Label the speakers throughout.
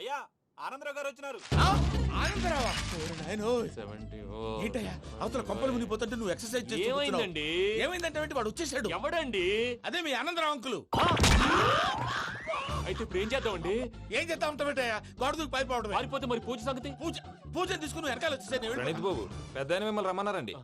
Speaker 1: అయ్యా ఆనందరావు గారు వచ్చినారు.
Speaker 2: ఏంటయ్యా అవతల కొంపలు మునిగిపోతుంటే నువ్వు ఎక్సర్సైజ్ చేస్తున్నావు? ఏమైందంటే వాడు వచ్చేసాడు.
Speaker 1: ఎవడండి?
Speaker 2: అదే మీ ఆనందరావు అంకులు.
Speaker 1: అయితే ఇప్పుడు ఏం చేద్దామండి?
Speaker 2: ఏం చేస్తా ఉంటావేటయ్యా? గోడ దూకి పైపోవడం.
Speaker 1: పారిపోతే మరి పూజ సంగతి?
Speaker 2: పూజ తీసుకుని వెనకాల వచ్చేసాను.
Speaker 3: ప్రణీత్ బాబు పెద్ద మిమ్మల్ని రమ్మన్నారండి.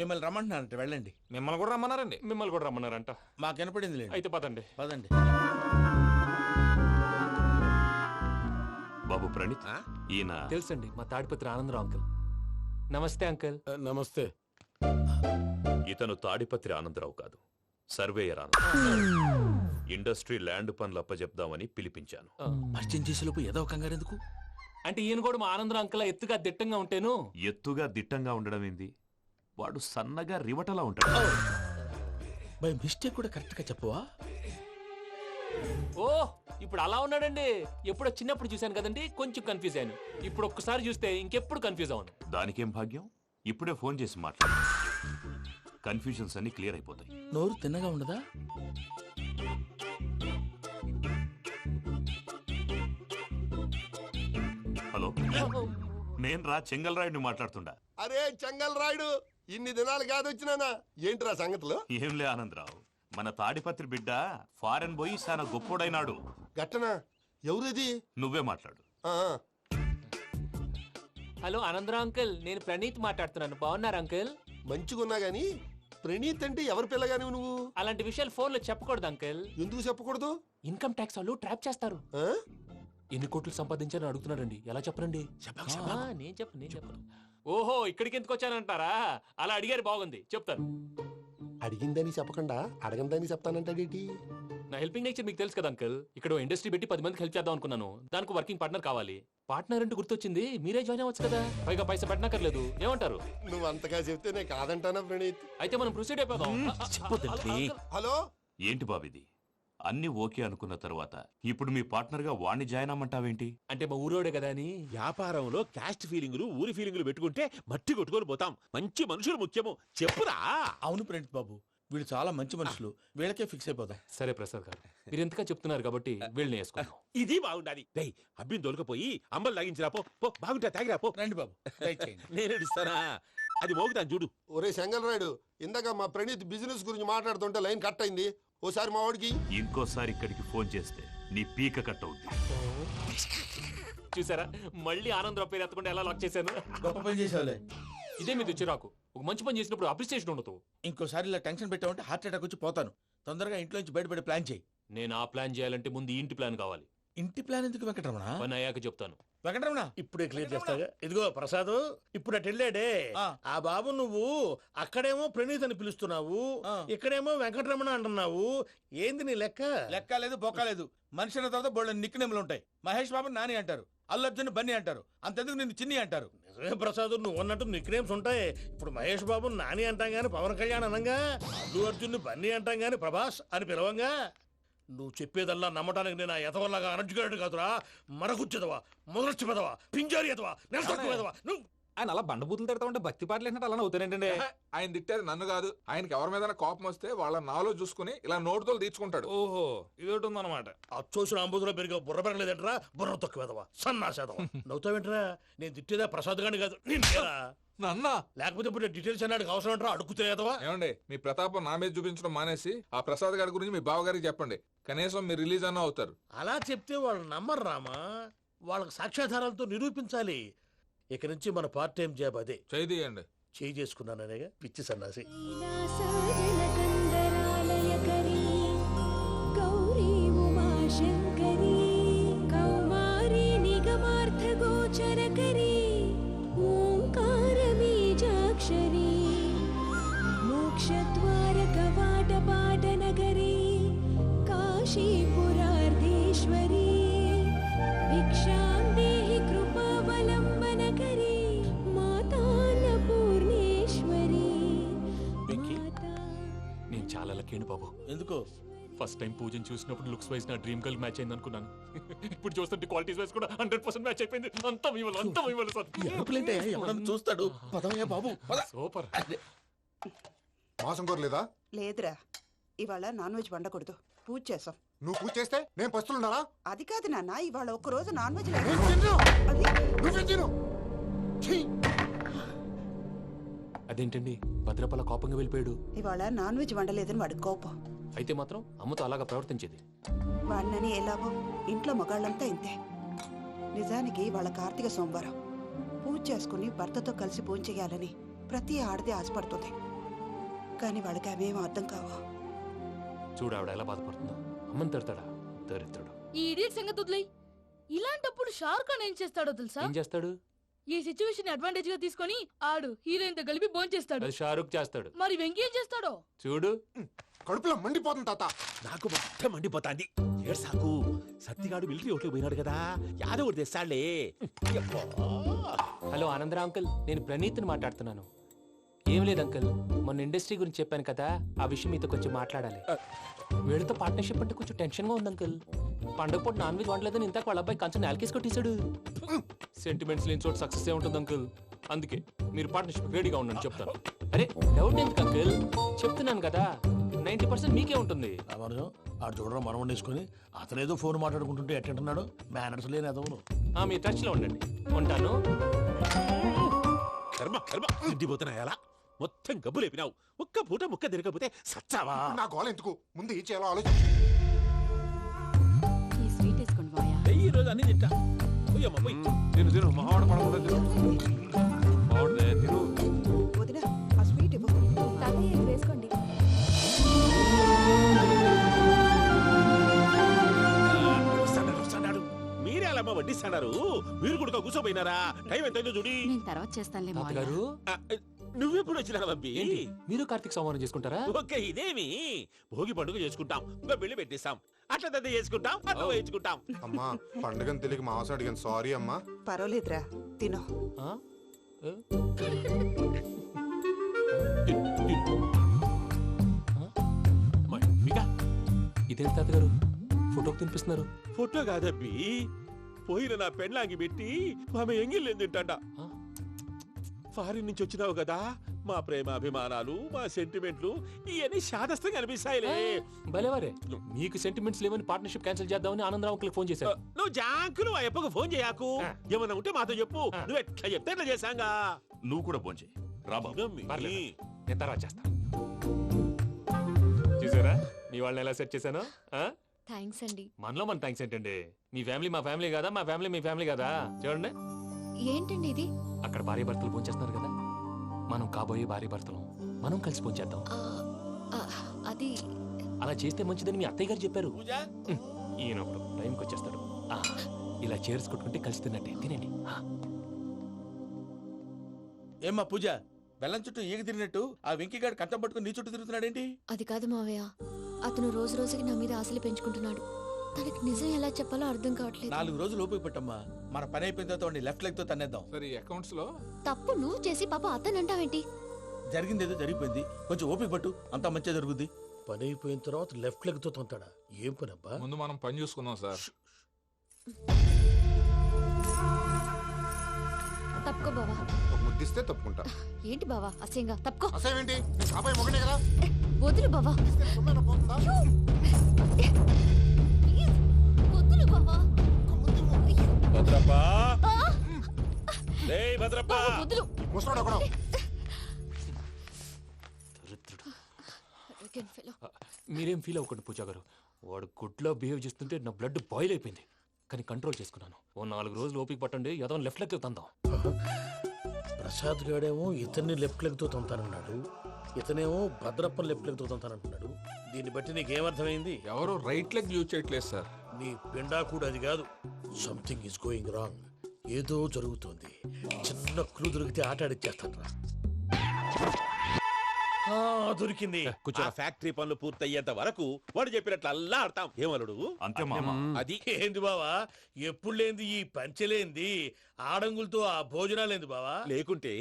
Speaker 2: మిమ్మల్ని రమ్మంటున్నారంట, వెళ్ళండి.
Speaker 3: మిమ్మల్ని కూడా రమ్మన్నారండి.
Speaker 1: మిమ్మల్ని కూడా రమ్మన్నారంట.
Speaker 2: మాకు వినపడింది లేదు.
Speaker 1: అయితే పదండి.
Speaker 2: పదండి.
Speaker 4: బాబు ప్రణీత్, ఈయన
Speaker 1: తెలుసండి, మా తాడిపత్రి ఆనందరావు అంకుల్. నమస్తే అంకుల్.
Speaker 2: నమస్తే.
Speaker 4: ఇతను తాడిపత్రి ఆనందరావు కాదు, సర్వేయర్ ఆనందరావు. ఇండస్ట్రీ ల్యాండ్ పనులు అప్పజెప్దామని పిలిపించాను.
Speaker 2: పరిచయం చేసేలోపు ఏదో కంగారు ఎందుకు?
Speaker 1: అంటే ఈయన కూడా మా ఆనందరావు అంకుల్ ఎత్తుగా దిట్టంగా ఉంటేను.
Speaker 4: ఎత్తుగా దిట్టంగా ఉండడం ఏంది? వాడు సన్నగా రివటలా ఉంటాడు.
Speaker 2: బై మిస్టేక్ కూడా కరెక్ట్ గా చెప్పవా?
Speaker 1: ఓ ఇప్పుడు అలా ఉన్నాడండి. ఎప్పుడో చిన్నప్పుడు చూశాను కదండి, కొంచెం కన్ఫ్యూజ్ అయ్యాను. ఇప్పుడు ఒక్కసారి చూస్తే ఇంకెప్పుడు కన్ఫ్యూజ్ అవును.
Speaker 4: దానికేం భాగ్యం, ఇప్పుడే ఫోన్ చేసి మాట్లాడు. కన్ఫ్యూజన్స్ అన్ని క్లియర్ అయిపోతాయి.
Speaker 2: నోరు తిన్నగా ఉండదా?
Speaker 4: హలో, నేను రా చెంగల్రాయుడిని మాట్లాడుతుండా.
Speaker 5: అరే చెంగల్ రాయుడు, ఇన్ని దినాలు కాదు వచ్చినానా? ఏంట్రా సంగతులు?
Speaker 4: ఏంలే ఆనందరావు, మన తాడిపత్రి బిడ్డ ఫారెన్ పోయి చాలా గొప్పోడైనాడు.
Speaker 5: గట్టనా? ఎవరిది?
Speaker 4: నువ్వే మాట్లాడు.
Speaker 5: ఆ,
Speaker 1: హలో ఆనందరావు అంకుల్, నేను ప్రణీత్ మాట్లాడుతున్నాను. బాగున్నారు అంకుల్?
Speaker 5: మంచిగున్నా గాని ప్రణీత్ అంటే ఎవరి పిల్లగాని నువ్వు?
Speaker 1: అలాంటి విషయాలు ఫోన్ లో చెప్పకూడదు అంకుల్.
Speaker 5: ఎందుకు చెప్పకూడదు?
Speaker 1: ఇన్కమ్ ట్యాక్స్ వాళ్ళు ట్రాప్ చేస్తారు.
Speaker 5: ఆ?
Speaker 1: ఎన్ని కోట్లు సంపాదించాలని అడుగుతున్నారండి. ఎలా చెప్పరండి? నేను చెప్పను. ఓహో, ఇక్కడికి ఎందుకు వచ్చానంటారా? అలా అడిగారు, బాగుంది, చెప్తాను.
Speaker 5: అడిగిందని చెప్పకుండా అడగందని చెప్తానంటాడేటి?
Speaker 1: నా హెల్పింగ్ నేచర్ మీకు తెలుసు కదా అంకుల్. ఇక్కడ ఇండస్ట్రీ పెట్టి 10 మందికి హెల్ప్ చేద్దాం అనుకున్నాను. దానికి వర్కింగ్ పార్ట్నర్ కావాలి. పార్ట్నర్ అంటే గుర్తొచ్చింది, మీరే జాయిన్ అవ్వచ్చు కదా. పైగా పైసా పెట్టనక్కర్లేదు. ఏమంటారు?
Speaker 5: నువ్వు అంతగా చెప్తేనే కాదంటానా ప్రణీత్?
Speaker 1: అయితే మనం ప్రొసీడ్ అయిపోదాం.
Speaker 5: హలో,
Speaker 4: ఏంటి బాబిది? అన్ని ఓకే అనుకున్న తర్వాత ఇప్పుడు మీ పార్ట్నర్ గా వాణ్ణి జాయిన్ అమ్మంటావేంటి?
Speaker 1: అంటే మా ఊరోడే కదా అని.
Speaker 6: వ్యాపారంలో క్యాస్ట్ ఫీలింగులు, ఊరి ఫీలింగులు పెట్టుకుంటే మట్టి కొట్టుకొని పోతాం. మంచి మనుషులు ముఖ్యము. చెప్పురా.
Speaker 2: అవును ప్రణీత్ బాబు, వీళ్ళు చాలా మంచి మనుషులు. వీళ్ళకే ఫిక్స్ అయిపోదాం.
Speaker 1: సరే ప్రసాద్ గారు, మీరు ఎంతగా చెప్తున్నారు కాబట్టి వీళ్ళని వేసుకున్నాం.
Speaker 6: ఇది బాగుండాలి. డై అబ్బిని దొలకపోయి అంబలు తాగించిరా పో. పో బాగుంటా, తాగిరా పో.
Speaker 2: రండి బాబు, దయచేయండి.
Speaker 6: నేను ఇస్తానా? అది మోగుతాను చూడు.
Speaker 5: ఒరే చెంగల్ రాయుడు, ఇందాక మా ప్రణీత్ బిజినెస్ గురించి మాట్లాడుతుంటే లైన్ కట్ అయింది. ఓసారి మా వాడికి
Speaker 4: ఇంకోసారి ఇక్కడికి ఫోన్ చేస్తే నీ పీక కట్ అవుద్ది.
Speaker 1: చూసారా, మళ్ళీ ఆనందరావు పేరు ఎత్తకుండా ఎలా లాక్ చేశాను.
Speaker 2: గొప్ప పని చేసేవాళ్ళే.
Speaker 1: ఇదే మీద చిరాకు. ఒక మంచి పని చేసినప్పుడు అప్రిసియేషన్ ఉండదు.
Speaker 2: ఇంకోసారి ఇలా టెన్షన్ పెట్టామంటే హార్ట్ అటాక్ వచ్చి పోతాను. తొందరగా ఇంట్లో నుంచి బయటపడే ప్లాన్ చేయి.
Speaker 1: నేను ఆ ప్లాన్ చేయాలంటే ముందు ఈ ఇంటి ప్లాన్ కావాలి.
Speaker 2: ఇంటి ప్లాన్ ఎందుకు వెంకటరమణ?
Speaker 1: పని అయ్యాక చెప్తాను.
Speaker 2: వెంకటరమణ
Speaker 6: ఇప్పుడే క్లియర్ చేస్తాగా. ఇదిగో ప్రసాద్, ఇప్పుడు అటు వెళ్ళాడే ఆ బాబు, నువ్వు అక్కడేమో ప్రణీత్ అని పిలుస్తున్నావు, ఇక్కడేమో వెంకటరమణ అంటున్నావు. ఏంది నీ లెక్క?
Speaker 2: లెక్క లేదు, బొక్క లేదు. మనిషి అన్న తర్వాత బోళ్ళ నిక్నెములు ఉంటాయి. మహేష్ బాబు నాని అంటారు, అల్లు అర్జున్ బన్నీ అంటారు, అంతెందుకు నిన్ను చిన్ని అంటారు.
Speaker 6: నిజమే ప్రసాద్, నువ్వు అన్నట్టు నిక్నేమ్స్ ఉంటాయి. ఇప్పుడు మహేష్ బాబు నాని అంటాం గాని పవన్ కళ్యాణ్ అనంగా, అల్లు అర్జున్ బన్నీ అంటాం గాని ప్రభాస్ అని పిలవంగా. నువ్వు చెప్పేదల్లా నమ్మటానికి నేను ఎతవల్లాగా అనర్జుకేటెడ్ కాదురా. మరగుచ్చదవా, మొదలచ్చి పెదవా, పింజారి ఎదవా, నెలసొక్కుదవా నువ్వు.
Speaker 3: ఆయన అలా బండబూతులు తిడతా ఉంటే భక్తి పాటలు ఏంటంటే అలా అవుతానంటే.
Speaker 7: ఆయన తిట్టేది నన్ను కాదు, ఆయనకి ఎవరి మీద కోపం వస్తే వాళ్ళ నాలో చూసుకుని ఇలా నోటుతో తీర్చుకుంటాడు.
Speaker 3: ఓహో, ఇది ఒకటి ఉందన్నమాట.
Speaker 6: అచ్చోసిన అంబుధులో పెరిగే బుర్ర పెరగలేదంటరా. బుర్ర తొక్కువేదవా, సన్నాసేదవా. నవ్వుతావేంట్రా? నేను తిట్టేదా ప్రసాద్ గాని కాదు, నిన్నేరా.
Speaker 7: నన్నా?
Speaker 6: లేకపోతే ఇప్పుడు డీటెయిల్స్ అన్నాడు అవసరం అంటారా? అడుగుతాయేదవా.
Speaker 7: ఏమండి, మీ ప్రతాపం నా మీద చూపించడం మానేసి ఆ ప్రసాద్ గారి గురించి మీ బావగారికి చెప్పండి. కనీసం మీరు రిలీజ్ అన్న అవుతారు.
Speaker 6: అలా చెప్తే వాళ్ళు నమ్మరు రామా. వాళ్ళకి సాక్ష్యాధారాలతో నిరూపించాలి. ఇక నుంచి మన పార్ట్ టైం జాబ్ అదే.
Speaker 7: చేయండి.
Speaker 6: చేయి చేసుకున్నాననేగా పిచ్చి సన్నాసి.
Speaker 1: బాబు
Speaker 2: ఎందుకు?
Speaker 1: ఫస్ట్ టైం పూజను చూసినప్పుడు లుక్స్ వైజ్ నా డ్రీమ్ గర్ల్ మ్యాచ్ అయింది అనుకున్నాను. ఇప్పుడు చూస్తుంటే క్వాలిటీస్ వైజ్ కూడా 100% మ్యాచ్ అయిపోయింది. అంతా మీ వల్ల సార్.
Speaker 2: చూస్తాడు. పదవయ్యా బాబు,
Speaker 1: సూపర్.
Speaker 5: మాసం కోరలేదా?
Speaker 8: లేదురా, ఇవాళ నాన్ వెజ్ వండకూడదు, పూజ చేసాం.
Speaker 5: నువ్వు పూజ చేస్తే నేను పస్తులున్నానా?
Speaker 8: అది కాదు నాన్న, ఇవాళ ఒక్క రోజు నాన్ వెజ్ లేదు.
Speaker 5: నేను తిన్ను.
Speaker 8: అది
Speaker 5: నువ్వే తిను. ఛీ!
Speaker 1: అదేంటండి భద్రపల కోపంగా వెళ్ళిపోయాడు?
Speaker 8: ఇవాళ నాన్ వెజ్ వండలేదని వాడి కోపం.
Speaker 1: అయితే మాత్రం అమ్మతో అలాగా ప్రవర్తించేది.
Speaker 8: వాడినని ఎలాగో ఇంట్లో మగాళ్ళంతా ఇంతే. నిజానికి వాళ్ళ కార్తీక సోమవారం పూజ చేసుకుని భర్తతో కలిసి పూజ చేయాలని ప్రతి ఆడది ఆశపడుతుంది. కానీ వాళ్ళకి అవేం అర్థం కావు.
Speaker 1: చూడు ఆవిడ ఎలా బాధపడుతుందో. అమ్మని తిడతాడా దరిద్రుడు.
Speaker 9: ఈ ఇడియట్ సంగతి వదిలేయ్. ఇలాంటప్పుడు షారుఖ్ ఖాన్ ఏం చేస్తాడో తెలుసా?
Speaker 1: ఏం చేస్తాడు?
Speaker 9: ఈ సిచ్యువేషన్ అడ్వాంటేజ్ గా తీసుకొని ఆడు హీరోయిన్ తో కలిపి బోన్ చేస్తాడు.
Speaker 1: అది షారుఖ్ చేస్తాడు.
Speaker 9: మరి వెంకీ ఏం చేస్తాడో
Speaker 1: చూడు.
Speaker 5: కడుపులో మండిపోతుంది తాత.
Speaker 10: నాకు మొత్తం మండిపోతాంది. ఏడ్సాకు, సత్తిగాడు మిలిటరీ ఓట్లు పోయినాడు కదా, యాదవ్ తెస్తాడులే.
Speaker 1: హలో ఆనందరా అంకుల్, నేను ప్రణీత్ని మాట్లాడుతున్నాను. ఏం లేదు అంకుల్, మొన్న ఇండస్ట్రీ గురించి చెప్పాను కదా, ఆ విషయం మీతో కొంచెం మాట్లాడాలి. వీళ్ళతో పార్ట్నర్షిప్ అంటే కొంచెం టెన్షన్ గా ఉంది అంకుల్. పండగ పూట నాన్ వెజ్ వండలేదని ఇంతకు వాళ్ళ అబ్బాయి కంచెం నేలకేసి కొట్టేశాడు. సెంటిమెంట్స్ లేని చోట సక్సెస్ ఏ ఉంటుంది అంకుల్. అందుకే మీరు పార్ట్నర్షిప్ రెడీగా ఉండండి చెప్తాను. అరే డౌట్ ఎందుకు అంకుల్, చెప్తున్నాను కదా 90% మీకే ఉంటుంది.
Speaker 6: రామానుజం ఆడు చూడడం మనం వండేసుకుని అతనేదో ఫోన్ మాట్లాడుకుంటుంటే ఎట్టంటున్నాడు. మేనర్స్ లేని అదవును.
Speaker 1: మీ టచ్ లో ఉండండి. ఉంటాను.
Speaker 10: కర్మ కర్మ, తిండిపోతున్నా ఎలా మొత్తం గబ్బు లేపినావు. ఒక్క పూట ముక్క తిరగకపోతే సచ్చావా?
Speaker 5: నా గోల ఎందుకు, ముందు ఏం చేయాలో ఆలోచించు.
Speaker 9: ఈ స్వీట్ వేసుకోండి మాయా.
Speaker 10: ఈ రోజు అన్ని తింటా. పోయమ్మ పోయి.
Speaker 3: తిను తిను, మావాడు పడకుండా తిను. మావాడిదే తిను.
Speaker 8: వదిన ఆ స్వీట్ ఇవ్వు.
Speaker 9: వేసుకోండి.
Speaker 10: వస్తాడు. మీరే అలా వడ్డిస్తాడారు. మీరు కూడా కూర్చోపోయినారా? టైం ఎంతైందో చూడి.
Speaker 9: నేను తర్వాత చేస్తానులే మాయా.
Speaker 1: తాతగారు
Speaker 10: ఆ, నువ్వెప్పుడు వచ్చినా బంబి?
Speaker 1: ఏంటి మీరు కార్తీక్ సంహారం చేసుకుంటారా?
Speaker 10: ఓకే, ఇదేమి భోగి పండుగ చేసుకుంటాం, ఇంకా బిల్లు పెట్టిస్తాం, అట్లా దద్ద చేసుకుంటాం, అట్లా వేయించుకుంటాం.
Speaker 5: అమ్మా పండుగని తెలియక మాంసం అడిగాను, సారీ అమ్మా.
Speaker 8: పర్వాలేదురా, తినో.
Speaker 1: ఆ? ఏ?
Speaker 10: మిగా
Speaker 1: ఇదేంటి తాతగారు ఫోటోకి తినిపిస్తున్నారు?
Speaker 10: ఫోటో కాదబ్బి, పోయిన నా పెళ్ళాంగి పెట్టి ఆమె ఎంగిల్ తింటాడ.
Speaker 1: ఆ?
Speaker 10: ఫారిన్ నుంచి వచ్చినావు కదా, మా ప్రేమ అభిమానాలు, మా సెంటిమెంట్లు ఇవన్నీ శాదస్తంగా అనిపిస్తాయిలే.
Speaker 1: భలేవారే, మీకు సెంటిమెంట్స్ లేవని పార్ట్నర్షిప్ క్యాన్సిల్ చేద్దామని ఆనందరావు అంకుల్ ఫోన్ చేశారు.
Speaker 10: నువ్వు జాంకులు ఆ అప్పకు ఫోన్ చేయకు.
Speaker 1: ఆ.
Speaker 10: ఏమన్నా ఉంటే మాతో చెప్పు.
Speaker 1: ఆ.
Speaker 10: నువ్వు ఎట్లా చెప్తే ఎట్లా చేశాంగా.
Speaker 4: నువ్వు కూడా భోంచేయి రా బాబు.
Speaker 10: ఇదమ్మి.
Speaker 1: పర్లేదు. నేను తర్వాత చేస్తా. చూసారా మీ వాళ్ళని ఎలా సెట్ చేశాను?
Speaker 9: థ్యాంక్స్ అండి.
Speaker 1: మనలో మన థ్యాంక్స్ ఏంటండి? మీ ఫ్యామిలీ మా ఫ్యామిలీ కదా, మా ఫ్యామిలీ మీ ఫ్యామిలీ కదా. చూడండి,
Speaker 9: ఏంటండి ఇది?
Speaker 1: అక్కడ భార్య భర్తలు పోంచేస్తున్నారు కదా, మనం కాబోయే భార్య భర్తలు మనం కలిసి పోంచేద్దాం.
Speaker 9: అది
Speaker 1: అలా చేస్తే మంచిదని మీ అత్తయ్య గారు చెప్పారు.
Speaker 2: పూజ
Speaker 1: ఈయన ఒకడు టైంకి వచ్చేస్తాడు. ఇలా చేర్స్ కొట్టుకుంటే కలిసి తిన్నట్టే. తినండి.
Speaker 2: ఏమ్మా పూజ, బెల్లం చుట్టూ ఈగ తిరిగినట్టు ఆ వెంకీగాడు కంచం పట్టుకుని నీ చుట్టూ తిరుగుతున్నాడేంటి?
Speaker 9: అది కాదు మావయ్య, అతను రోజు రోజుకి నా మీద ఆశలు పెంచుకుంటున్నాడు. తనకి నిజం ఎలా చెప్పాలో అర్థం కావట్లేదు.
Speaker 2: 4 రోజులు ఓపిక పట్టమ్మా, మన పని అయిపోయిన తర్వాత వాడిని లెఫ్ట్ లెగ్ తో తన్నేద్దాం.
Speaker 7: సరే అకౌంట్స్ లో
Speaker 9: తప్పు నువ్వు చేసి పాప అతను అంటావేంటి?
Speaker 2: జరిగింది ఏదో జరిగిపోయింది, కొంచెం ఓపిక పట్టు, అంతా మంచిగా జరుగుద్ది.
Speaker 6: పని అయిపోయిన తర్వాత లెఫ్ట్ లెగ్ తో తొంతాడా? ఏం పని అబ్బా?
Speaker 7: ముందు మనం పని చూసుకుందాం సార్.
Speaker 9: తప్పుకో బావా.
Speaker 5: ఒక ముద్దిస్తే తప్పుకుంటా.
Speaker 9: ఏంటి బావా అసహ్యంగా? తప్పుకో.
Speaker 5: అసేమేంటి, నీ కాబోయే మొగనే కదా.
Speaker 9: వదులు బావా.
Speaker 5: ఇస్తే సొమ్మేనా పోతుందా?
Speaker 9: ప్లీజ్, వదులు బావా.
Speaker 10: భద్రప్పా, రేయ్ భద్రప్పా.
Speaker 9: బావా, వదులు.
Speaker 5: ముసలోడు ఒకడు.
Speaker 1: దరిద్రుడు.
Speaker 9: Arrogant fellow.
Speaker 1: మీరేం ఫీల్ అవ్వకండి పూజా గారు. వాడు గుడ్లో బిహేవ్ చేస్తుంటే నా బ్లడ్ బాయిల్ అయిపోయింది. కానీ కంట్రోల్ చేసుకున్నాను. ఓ 4 రోజులు ఓపిక పట్టండి, ఏదో లెఫ్ట్ లెగ్ తందాం.
Speaker 6: ప్రసాద్ గాడేమో ఇతన్ని లెఫ్ట్ లెగ్ తో తొంతానన్నాడు, ఇతనేమో భద్రప్ప లెఫ్ట్ లెగ్ తో తొంతానంటున్నాడు. దీన్ని బట్టి నీకేమర్థమైంది?
Speaker 7: ఎవరు రైట్ లెగ్ యూజ్ చేయట్లేదు సార్.
Speaker 6: నీ పిండా కూడా అది కాదు. Something is going wrong. ఏదో జరుగుతోంది. చిన్న క్లూ దొరికితే ఆట ఆడిచ్చేస్తాను రా. దొరికింది.
Speaker 10: ఆ ఫ్యాక్టరీ పనులు పూర్తయ్యేంత వరకు వాడు చెప్పినట్లు అల్లా ఆడతాం. ఏమలుడు?
Speaker 4: అంతే మామ.
Speaker 10: అది
Speaker 6: ఏంది బావా, ఎప్పుడు లేంది ఈ పంచలేంది, ఆడంగులతో ఆ భోజనాలేంది బావా?
Speaker 10: లేకుంటే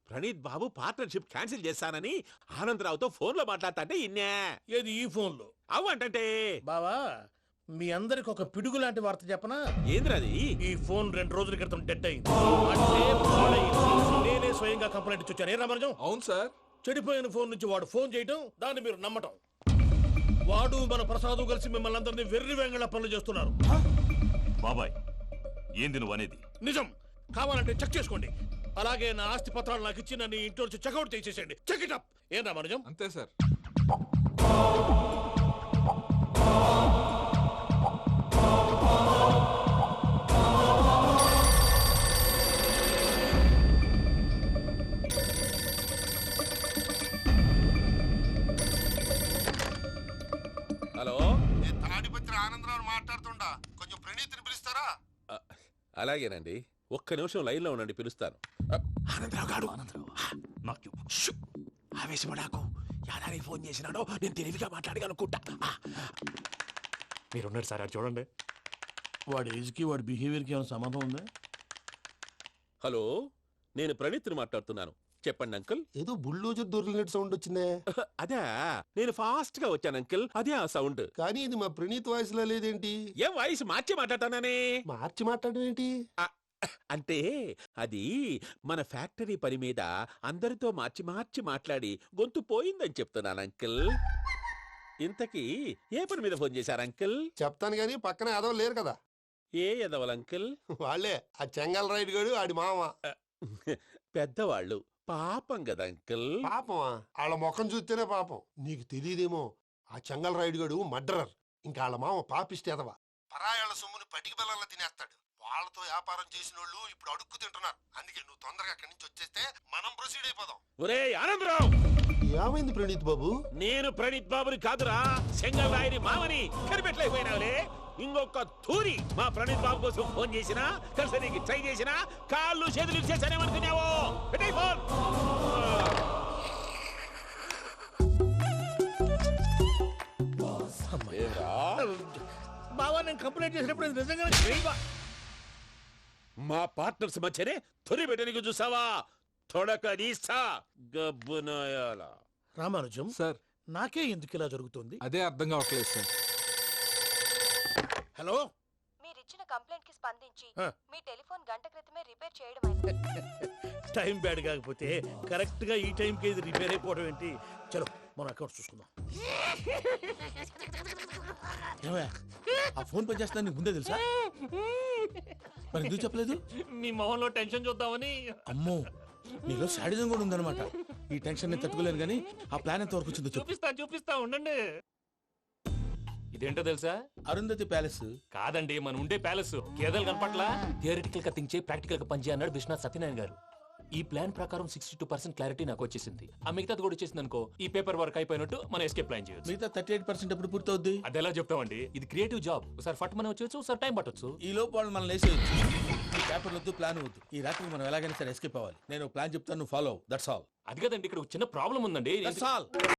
Speaker 10: ప్రణీత్ బాబు పార్ట్నర్షిప్ క్యాన్సిల్ చేస్తానని ఆనందరావుతో ఫోన్ లో మాట్లాడతాంటే ఇన్నే.
Speaker 6: ఏది ఈ ఫోన్ లో?
Speaker 10: అవు అంటే
Speaker 6: బావా, మీ అందరికి ఒక పిడుగు లాంటి వార్త చెప్పనా?
Speaker 10: ఏంద్రది?
Speaker 6: ఈ ఫోన్ 2 రోజుల క్రితం డెడ్ అయింది. అంటే పాడైంది. నేనే స్వయంగా కంప్లైంట్ ఇచ్చి వచ్చాను. ఏ రామరాజం?
Speaker 7: అవును సార్.
Speaker 6: చెడిపోయిన ఫోన్ నుంచి వాడు ఫోన్ చేయటం, దాన్ని మీరు నమ్మటం. వాడు మన ప్రసాదు కలిసి మిమ్మల్ని అందరినీ వెర్రి వెంగళ పనులు చేస్తున్నారు.
Speaker 4: బాబాయ్ ఏంది నువ్వు అనేది?
Speaker 6: నిజం. కావాలంటే చెక్ చేసుకోండి. అలాగే నా ఆస్తి పత్రాలు నాకు ఇచ్చి నన్ను ఇంట్లో నుంచి చెక్అౌట్ చేసేసండి. Check it up. ఏం రామానుజం?
Speaker 7: అంతే సార్.
Speaker 10: హలో,
Speaker 5: నేను తాడిపత్రి ఆనందరావు మాట్లాడుతుండా, కొంచెం ప్రణీతిని పిలుస్తారా?
Speaker 10: అలాగేనండి, ఒక్క నిమిషం లైన్లో ఉండండి, పిలుస్తాను. ఆనందరావు గాడు,
Speaker 4: నాకు
Speaker 10: ఆవేశపడాకు. యాదానికి ఫోన్ చేసినాడో నేను తెలివిగా మాట్లాడగలనుకుంటా.
Speaker 1: మీరున్నారు సార్, అది చూడండి.
Speaker 6: వాడి ఏజ్కి వాడి బిహేవియర్కి ఏమైనా సంబంధం ఉందా?
Speaker 10: హలో, నేను ప్రణీత్ని మాట్లాడుతున్నాను. చెప్పండి అంకుల్.
Speaker 5: ఏదో బుల్డోజర్ దొరికినట్టు సౌండ్ వచ్చిందే.
Speaker 10: అదే, నేను ఫాస్ట్ గా వచ్చాను అంకుల్, అదే ఆ సౌండ్.
Speaker 5: కానీ ఇది మా ప్రణీత్ వాయిస్ లో లేదేంటి?
Speaker 10: ఏం వాయిస్ మార్చి మాట్లాడతాననే?
Speaker 5: మార్చి మాట్లాడడం ఏంటి?
Speaker 10: అంటే అది మన ఫ్యాక్టరీ పని మీద అందరితో మార్చి మార్చి మాట్లాడి గొంతు పోయిందని చెప్తున్నాను అంకుల్. ఇంతకీ ఏ పని మీద ఫోన్ చేశారు అంకుల్?
Speaker 5: చెప్తాను గానీ పక్కన ఏదో లేరు కదా.
Speaker 10: ఏ ఎదవల్ అంకుల్?
Speaker 5: వాళ్ళే, ఆ చెంగల్ రైడ్ గడు ఆడి మామ.
Speaker 10: పెద్దవాళ్ళు, పాపం కదా అంకుల్.
Speaker 5: పాపమా? వాళ్ళ ముఖం చూస్తేనే పాపం. నీకు తెలియదేమో, ఆ చెంగల్ రైడ్ గడు మర్డరర్. ఇంకా వాళ్ళ మామ పాపిస్తేదవా. పరాయాళ్ళ సొమ్ముని పటికి బెల్లంలో తినేస్తాడు. వాళ్ళతో వ్యాపారం చేసిన వాళ్ళు ఇప్పుడు అడుక్కు తింటున్నారు. అందుకే నువ్వు తొందరగా అక్కడి నుంచి వచ్చేస్తే మనం ప్రొసీడ్ అయిపోదాం.
Speaker 10: ఒరే ఆనందరావు!
Speaker 5: ఏమైంది ప్రణీత్ బాబు?
Speaker 10: నేను ప్రణీత్ బాబుని కాదురా, సెంగల్ రాయని మామని. కనిపెట్టలేకపోయినావులే. ఇంకొక తూరి మా ప్రణీత్ బాబు కోసం ఫోన్ చేసినా, కలిసి నీకు ట్రై చేసినా కాళ్ళు చేతులు ఇచ్చేసానేమనుకున్నావు. పెట్టే ఫోన్.
Speaker 6: బావా, నేను కంప్లైంట్ చేసినప్పుడు ఇది నిజంగానే చేయవా?
Speaker 10: మా పార్ట్నర్స్ మధ్యనే తొలి పెట్టడానికి చూసావా? తొడక నీస్తా గబ్బునాయాల.
Speaker 6: రామానుజం
Speaker 7: సార్,
Speaker 6: నాకే ఎందుకు ఇలా జరుగుతుంది?
Speaker 7: అదే అర్థం కావట్లేదు సార్.
Speaker 6: హలో,
Speaker 9: మీరిచ్చిన కంప్లైంట్ కి స్పందించి
Speaker 6: ఆ.
Speaker 9: మీ టెలిఫోన్ గంట క్రితమే రిపేర్ చేయడం
Speaker 6: టైం బ్యాడ్ కాకపోతే కరెక్ట్ గా ఈ టైంకి ఇది రిపేర్ అయిపోవడం ఏంటి? చలో మన అకౌంట్ చూసుకుందాం. ఏమయ్య, ఆ ఫోన్ పని చేస్తున్నా నీకు ముందే తెలుసా? మరి ఎందుకు చెప్పలేదు?
Speaker 1: మీ మొహంలో టెన్షన్ చూద్దామని.
Speaker 6: అమ్మో, నీలో శాడిజం కూడా ఉందన్నమాట. ఈ టెన్షన్ ని తట్టుకోలేను కానీ ఆ ప్లాన్ ఎంత వరకు వచ్చిందో చెప్పు.
Speaker 1: చూపిస్తా ఉండండి. ఇదేంటో తెలుసా?
Speaker 6: అరుంధతి ప్యాలెస్
Speaker 1: కాదండి, మన ఉండే ప్యాలెస్. కేదలు కనపట్లా? థియరిటికల్ గా థింక్ చేయి, ప్రాక్టికల్ గా పనిచేయ అన్నాడు విశ్వనాథ్ సత్యనారాయణ గారు. ఈ ప్లాన్ ప్రకారం 62% క్లారిటీ నాకు వచ్చేసింది. ఆ మిగతాది కూడా వచ్చేసింది అనుకో, ఈ పేపర్ వర్క్ అయిపోయినట్టు మనం ఎస్కేప్ ప్లాన్ చేయొచ్చు.
Speaker 6: మిగతా 38% ఎప్పుడు పూర్తవుద్ది?
Speaker 1: అది ఎలా చెప్తామండి? ఇది క్రియేటివ్ జాబ్. ఒకసారి ఫట్ మనం వచ్చేచ్చు, ఒకసారి టైం పట్టొచ్చు.
Speaker 6: ఈ లోపు వాళ్ళు మనం లేసేయచ్చు. ఈ పేపర్ వద్దు, ప్లాన్ వద్దు. ఈ రాత్రికి మనం ఎలాగైనా సరే ఎస్కేప్ అవ్వాలి. నేను ప్లాన్ చెప్తాను, నువ్వు ఫాలో. That's all.
Speaker 1: అది కదండి, ఇక్కడ ఒక చిన్న ప్రాబ్లం ఉందండి.
Speaker 6: That's all.